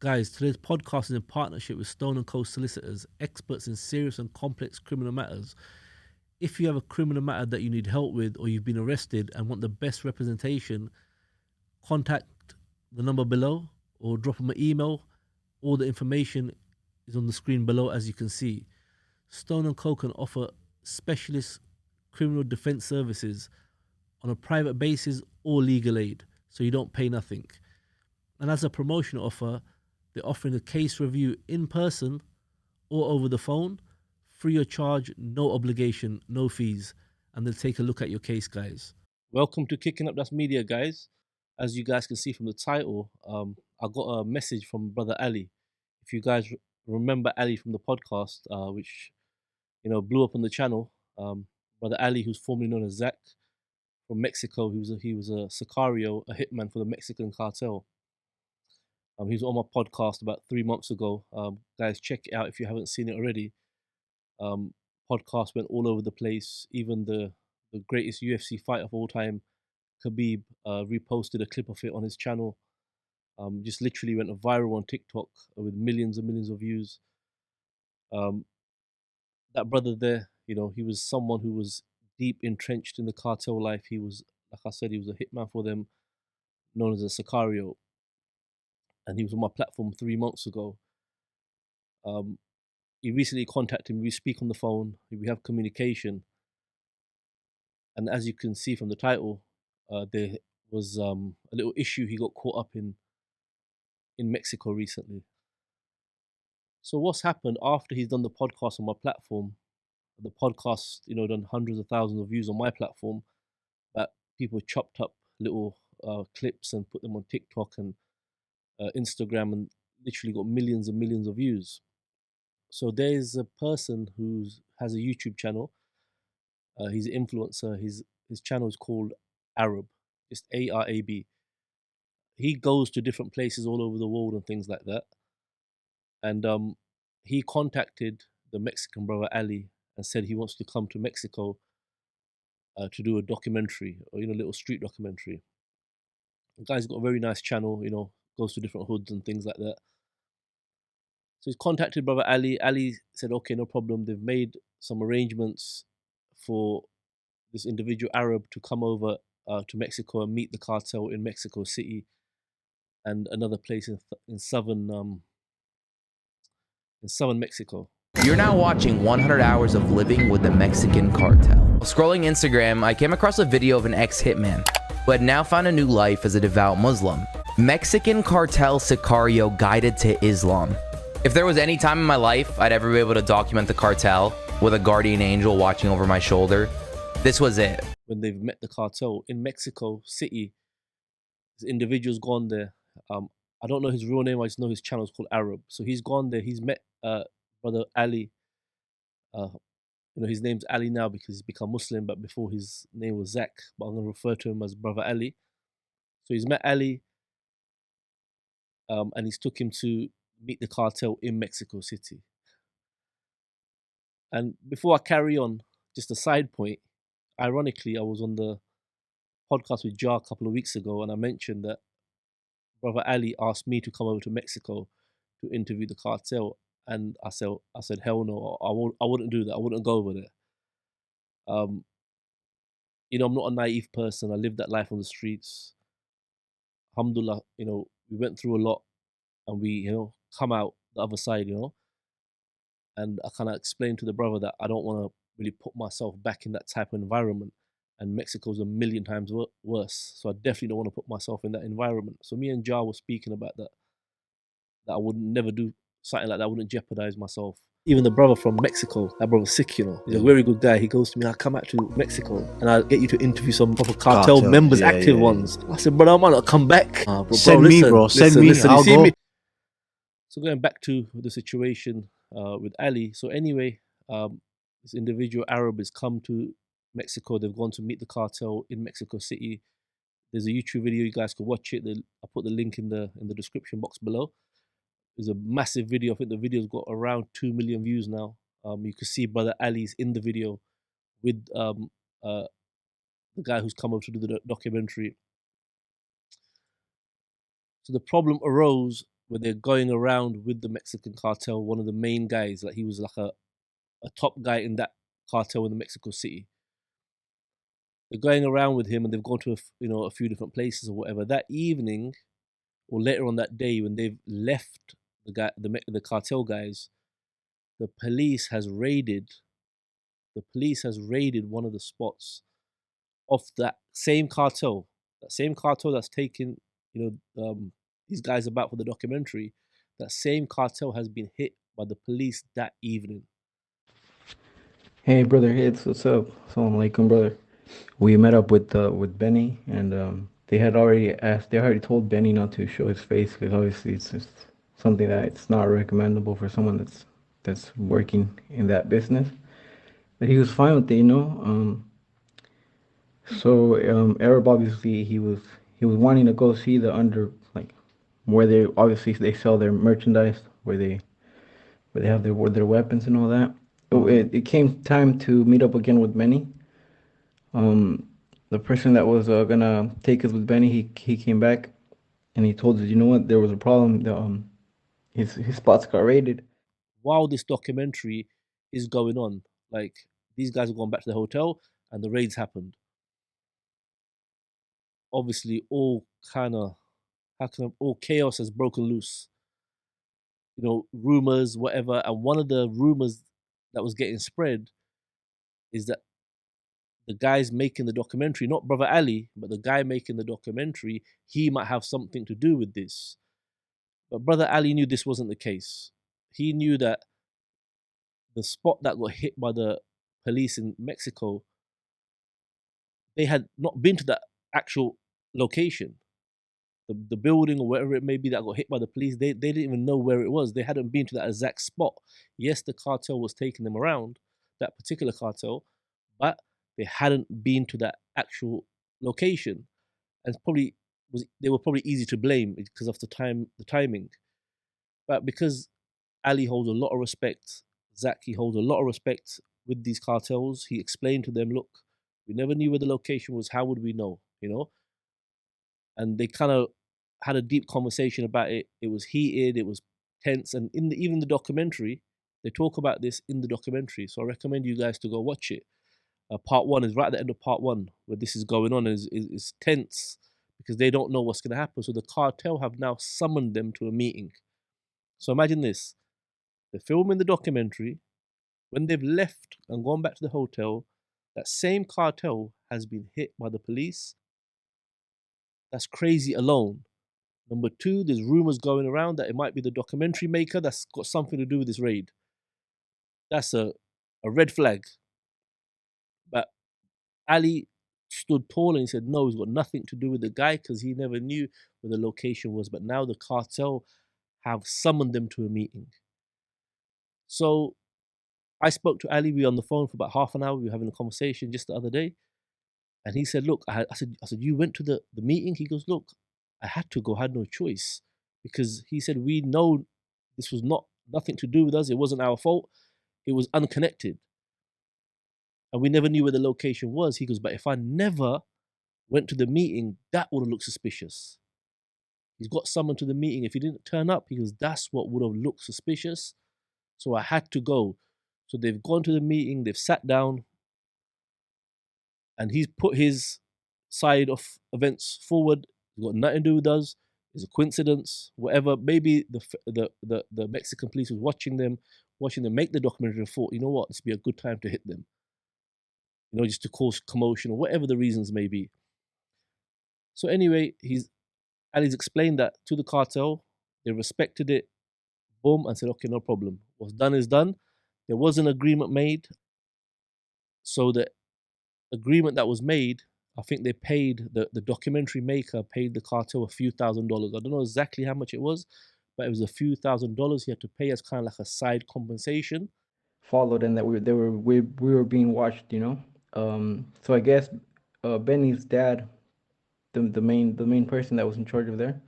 Guys, today's podcast is in partnership with Stone & Co Solicitors, experts in serious and complex criminal matters. If you have a criminal matter that you need help with or you've been arrested and want the best representation, contact the number below or drop them an email. All the information is on the screen below, as you can see. Stone & Co can offer specialist criminal defense services on a private basis or legal aid, so you don't pay nothing. And as a promotional offer, they're offering a case review in person or over the phone, free of charge, no obligation, no fees, and they'll take a look at your case, guys. Welcome to Kicking Up That's Media, guys. As you guys can see from the title, I got a message from Brother Ali. If you guys remember Ali from the podcast, which blew up on the channel, Brother Ali, who's formerly known as Zach from Mexico, he was a sicario, a hitman for the Mexican cartel. He was on my podcast about 3 months ago. Guys, check it out if you haven't seen it already. Podcast went all over the place. Even the greatest UFC fighter of all time, Khabib, reposted a clip of it on his channel. Just literally went viral on TikTok with millions and millions of views. That brother there, he was someone who was deep entrenched in the cartel life. He was, like I said, he was a hitman for them, known as a sicario. And he was on my platform 3 months ago. He recently contacted me. We speak on the phone. We have communication. And as you can see from the title, there was a little issue he got caught up in Mexico recently. So what's happened after he's done the podcast on my platform? The podcast, done hundreds of thousands of views on my platform. That people chopped up little clips and put them on TikTok and Instagram, and literally got millions and millions of views. So there's a person who has a YouTube channel. He's an influencer. His channel is called Arab, just Arab. He goes to different places all over the world and things like that. And he contacted the Mexican brother Ali and said he wants to come to Mexico to do a documentary, or a little street documentary. The guy's got a very nice channel, goes to different hoods and things like that. So he's contacted brother Ali. Ali said, okay, no problem. They've made some arrangements for this individual Arab to come over to Mexico and meet the cartel in Mexico City and another place in southern Mexico. You're now watching 100 Hours of Living with the Mexican Cartel. While scrolling Instagram, I came across a video of an ex-hitman who had now found a new life as a devout Muslim. Mexican Cartel Sicario Guided to Islam. If there was any time in my life I'd ever be able to document the cartel with a guardian angel watching over my shoulder, this was it. When they've met the cartel in Mexico City, this individual's gone there. I don't know his real name. I just know his channel is called Arab. So he's gone there. He's met brother Ali. His name's Ali now because he's become Muslim, but before his name was Zach. But I'm going to refer to him as brother Ali. So he's met Ali, and he's took him to meet the cartel in Mexico City. And before I carry on, just a side point. Ironically, I was on the podcast with Jar a couple of weeks ago, and I mentioned that brother Ali asked me to come over to Mexico to interview the cartel, and I said, hell no, I wouldn't do that. I wouldn't go over there. I'm not a naive person. I lived that life on the streets. Alhamdulillah, we went through a lot, and we, come out the other side, And I kind of explained to the brother that I don't want to really put myself back in that type of environment. And Mexico's a million times worse. So I definitely don't want to put myself in that environment. So me and Jar were speaking about that I would never do something like that. I wouldn't jeopardize myself. Even the brother from Mexico, that brother's sick, He's a very good guy. He goes to me, I'll come out to Mexico and I'll get you to interview some proper cartel members, active ones. I said, brother, I might not come back. Send me, I'll go. So going back to the situation with Ali. So anyway, this individual Arab has come to Mexico. They've gone to meet the cartel in Mexico City. There's a YouTube video. You guys can watch it. I put the link in the description box below. There's a massive video. I think the video's got around 2 million views now. You can see brother Ali's in the video with the guy who's come over to do the documentary. So the problem arose where they're going around with the Mexican cartel. One of the main guys, like he was like a top guy in that cartel in the Mexico City. They're going around with him, and they've gone to a few different places or whatever. That evening, or later on that day, when they've left the cartel guys, the police has raided. The police has raided one of the spots of that same cartel that's taken, these guys about for the documentary. That same cartel has been hit by the police that evening. Hey brother, it's what's up? Assalamu alaikum, brother. We met up with Benny, and they already told Benny not to show his face because obviously it's just something that it's not recommendable for someone that's working in that business. But he was fine with it, you know. Arab obviously he was wanting to go see the under like where they sell their merchandise, where they have their weapons and all that. It came time to meet up again with Benny. Um, the person that was gonna take us with Benny, he came back and he told us, you know what, there was a problem. His spots got raided. While this documentary is going on, like these guys are going back to the hotel, and the raids happened. Obviously, all chaos has broken loose. Rumors, whatever. And one of the rumors that was getting spread is that the guys making the documentary, not Brother Ali, but the guy making the documentary, he might have something to do with this. But Brother Ali knew this wasn't the case. He knew that the spot that got hit by the police in Mexico, they had not been to that actual location. The building or wherever it may be that got hit by the police, they didn't even know where it was. They hadn't been to that exact spot. Yes, the cartel was taking them around, that particular cartel, but they hadn't been to that actual location. And they were probably easy to blame because of the timing. But because Ali holds a lot of respect, Zach, he holds a lot of respect with these cartels. He explained to them, look, we never knew where the location was. How would we know? And they kind of had a deep conversation about it. It was heated, it was tense, and even the documentary, they talk about this in the documentary. So I recommend you guys to go watch it. Part one is right at the end of part one, where this is going on, is tense because they don't know what's going to happen. So the cartel have now summoned them to a meeting. So imagine this: they're filming the documentary. When they've left and gone back to the hotel, that same cartel has been hit by the police. That's crazy alone. Number two, there's rumors going around that it might be the documentary maker that's got something to do with this raid. That's a red flag. But Ali stood tall and he said, no, he's got nothing to do with the guy because he never knew where the location was. But now the cartel have summoned them to a meeting. So I spoke to Ali. We were on the phone for about half an hour. We were having a conversation just the other day. And he said, look, I said, you went to the meeting? He goes, look, I had to go, I had no choice. Because he said, we know this was nothing to do with us. It wasn't our fault. It was unconnected. And we never knew where the location was. He goes, but if I never went to the meeting, that would have looked suspicious. He's got someone to the meeting. If he didn't turn up, he goes, that's what would have looked suspicious. So I had to go. So they've gone to the meeting, they've sat down, and he's put his side of events forward. It's got nothing to do with us. It's a coincidence, whatever. Maybe the Mexican police was watching them make the documentary and thought, you know what, this would be a good time to hit them. Just to cause commotion or whatever the reasons may be. So anyway, Ali's explained that to the cartel. They respected it. Boom, and said, okay, no problem. What's done is done. There was an agreement made. So the agreement that was made, I think they paid, the documentary maker paid the cartel a few $1,000s. I don't know exactly how much it was, but it was a few $1,000s he had to pay as kind of like a side compensation. Followed and that we were being watched, So I guess Benny's dad, the main person that was in charge of there,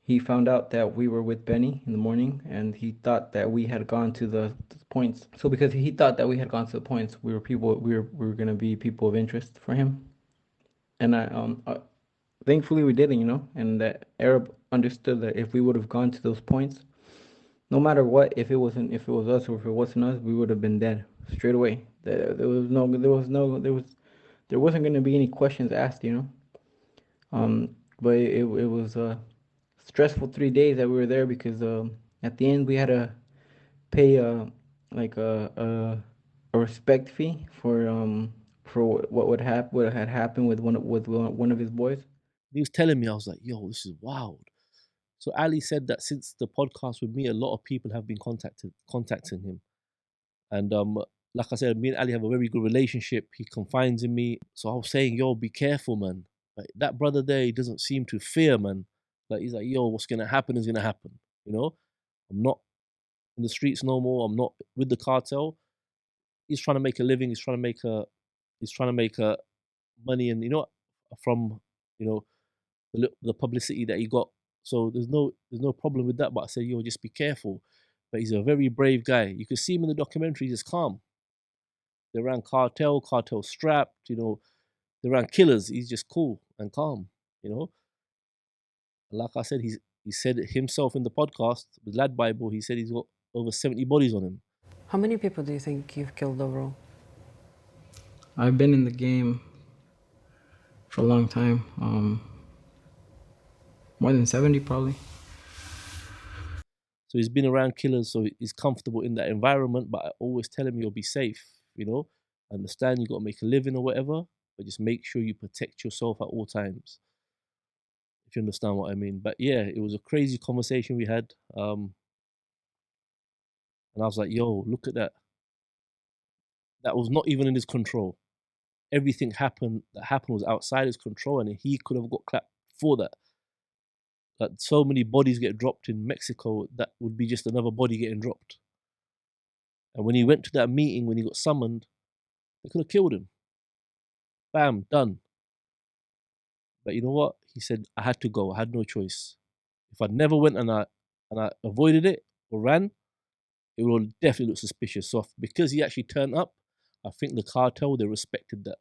he found out that we were with Benny in the morning, and he thought that we had gone to the points. So because he thought that we had gone to the points, we were gonna be people of interest for him. And thankfully we didn't, And that understood that if we would have gone to those points, no matter what, if it was us or if it wasn't us, we would have been dead straight away. There wasn't going to be any questions asked, you know. But it was a stressful 3 days that we were there because at the end we had to pay like a respect fee for what had happened with one of his boys. He was telling me, I was like, yo, this is wild. So Ali said that since the podcast with me, a lot of people have been contacting him. And like I said, me and Ali have a very good relationship. He confides in me. So I was saying, yo, be careful, man. Like that brother there, he doesn't seem to fear, man. Like he's like, yo, what's gonna happen is gonna happen. You know? I'm not in the streets no more. I'm not with the cartel. He's trying to make a living. He's trying to make a money, and you know, from you know the publicity that he got. So there's no problem with that. But I said, yo, just be careful. But he's a very brave guy. You could see him in the documentary. He's just calm. They ran cartel strapped. You know, they ran killers. He's just cool and calm. You know, like I said, he said it himself in the podcast, the Lad Bible. He said he's got over 70 bodies on him. How many people do you think you've killed overall? I've been in the game for a long time. More than 70 probably. So he's been around killers, so he's comfortable in that environment. But I always tell him, you'll be safe, you know. Understand you got to make a living or whatever, but just make sure you protect yourself at all times. If you understand what I mean. But yeah, it was a crazy conversation we had. And I was like, yo, look at that. That was not even in his control. Everything that happened was outside his control, and he could have got clapped for that. That so many bodies get dropped in Mexico, that would be just another body getting dropped. And when he went to that meeting, when he got summoned, they could have killed him. Bam, done. But you know what? He said, I had to go. I had no choice. If I never went and I avoided it or ran, it would definitely look suspicious. So because he actually turned up, I think the cartel, they respected that.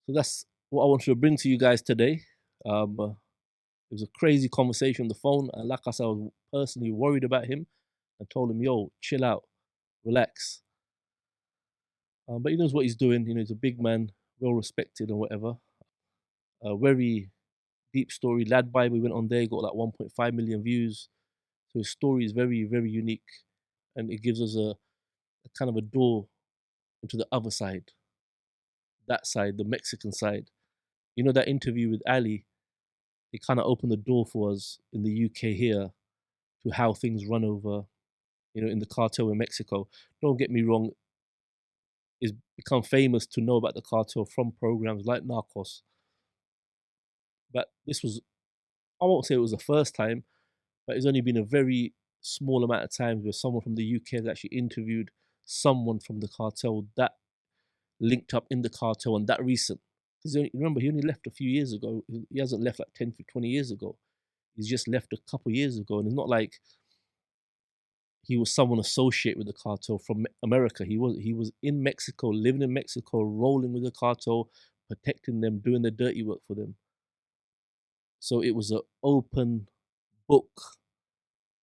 So that's what I wanted to bring to you guys today. It was a crazy conversation on the phone. And like I said, I was personally worried about him and told him, yo, chill out, relax. But he knows what he's doing. You know, he's a big man, well respected and whatever. A very deep story. Lad Bible, we went on there, got like 1.5 million views. So his story is very, very unique. And it gives us a kind of a door into the other side. That side, the Mexican side. You know, that interview with Ali, it kind of opened the door for us in the UK here to how things run over, you know, in the cartel in Mexico. Don't get me wrong, it's become famous to know about the cartel from programs like Narcos. But this was, I won't say it was the first time, but it's only been a very small amount of times where someone from the UK has actually interviewed someone from the cartel that linked up in the cartel and that recent. Because remember, he only left a few years ago. He hasn't left like 10, 20 years ago. He's just left a couple years ago. And it's not like he was someone associated with the cartel from America. He was in Mexico, living in Mexico, rolling with the cartel, protecting them, doing the dirty work for them. So it was an open book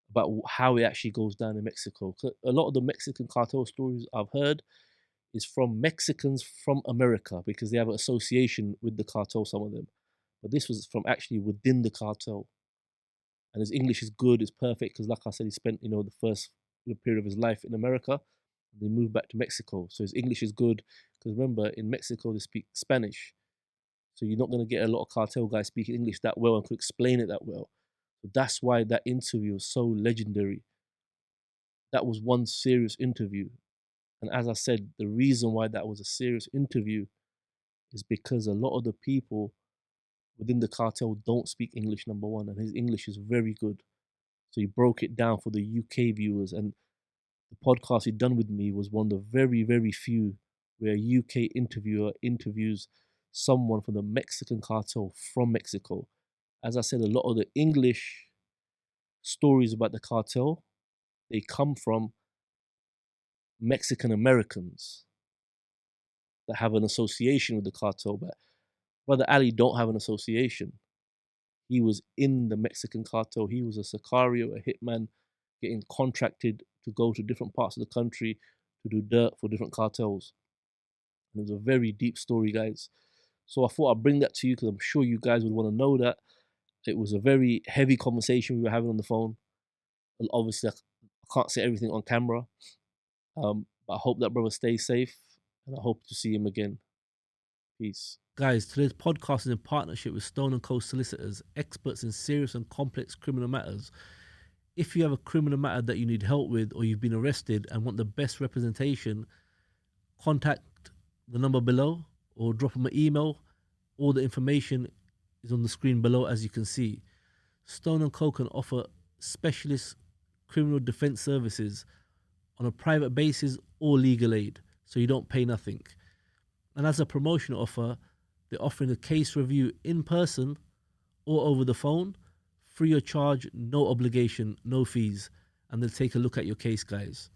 about how it actually goes down in Mexico. A lot of the Mexican cartel stories I've heard is from Mexicans from America because they have an association with the cartel, some of them. But this was from actually within the cartel. And his English is good, it's perfect, because like I said, he spent, you know, the first period of his life in America, and then moved back to Mexico. So his English is good, because remember, in Mexico, they speak Spanish. So you're not going to get a lot of cartel guys speaking English that well and could explain it that well. So that's why that interview was so legendary. That was one serious interview. And as I said, the reason why that was a serious interview is because a lot of the people within the cartel don't speak English, number one, and his English is very good. So he broke it down for the UK viewers, and the podcast he'd done with me was one of the very, very few where a UK interviewer interviews someone from the Mexican cartel from Mexico. As I said, a lot of the English stories about the cartel, they come from Mexican Americans that have an association with the cartel, but Brother Ali don't have an association. He was in the Mexican cartel. He was a sicario, a hitman, getting contracted to go to different parts of the country to do dirt for different cartels. And it was a very deep story, guys. So I thought I'd bring that to you because I'm sure you guys would want to know that. It was a very heavy conversation we were having on the phone. And obviously, I can't say everything on camera. But I hope that brother stays safe, and I hope to see him again. Peace. Guys, today's podcast is in partnership with Stone & Co Solicitors, experts in serious and complex criminal matters. If you have a criminal matter that you need help with, or you've been arrested and want the best representation, contact the number below or drop them an email. All the information is on the screen below, as you can see. Stone & Co can offer specialist criminal defense services on a private basis or legal aid, so you don't pay nothing. And as a promotional offer, they're offering a case review in person or over the phone, free of charge, no obligation, no fees, and they'll take a look at your case, guys.